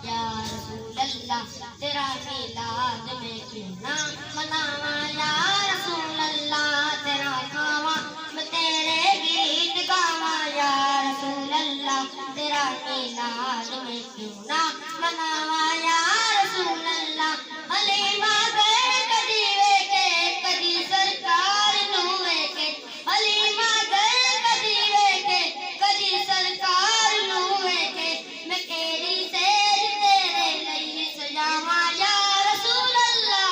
یا رسول اللہ تیرا میلاد میں کیوں نہ مناواں یا رسول اللہ تیرا کھاواں میں تیرے گیت گاواں یا رسول اللہ تیرا میلاد میں کیوں نہ مناواں یا رسول اللہ حلیمہ گھر کدی ویکھے کدی سرکار نوں ویکھے حلیمہ گھر کدی ویکھے کدی سرکار نوں ویکھے میں کیڑی سیج تیرے لئی سجاواں یا رسول اللہ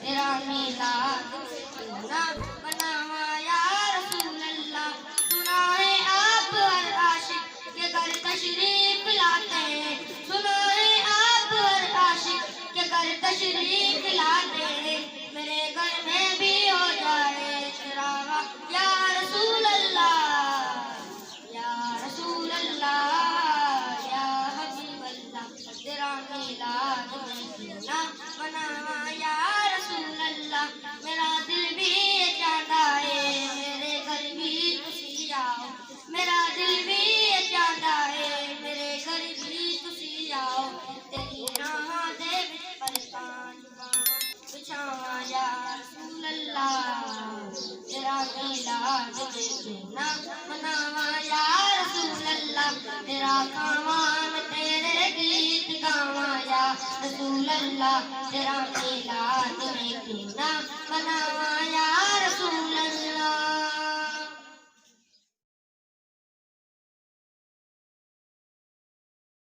تیرا میلاد کیوں نہ مناواں یا رسول اللہ سنا ہے آپ ہر عاشق کے گھر تشریف لاتے ہیں سنا ہے آپ ہر عاشق کے گھر تشریف لاتے ہیں میرے گھر میں بھی ہو جائے چراغ یا رسول اللہ یا رسول اللہ یا حبیب اللہ تیرا میلاد میں کیوں نہ مناواں یا رسول اللہ میرا دل بھی یہ چاہتا ہے میرے گھر بھی تسی آؤ میرا دل بھی یہ چاہتا ہے میرے گھر بھی تسی آؤ تیری راہ دے وچ پریشان بچھاواں یا رسول اللہ تیرا میلاد میں کیوں نہ مناواں یا رسول اللہ تیرا کھاواں میں تیرے گیت گاواں یا رسول اللہ تیرا میلاد میں کیوں نہ مناواں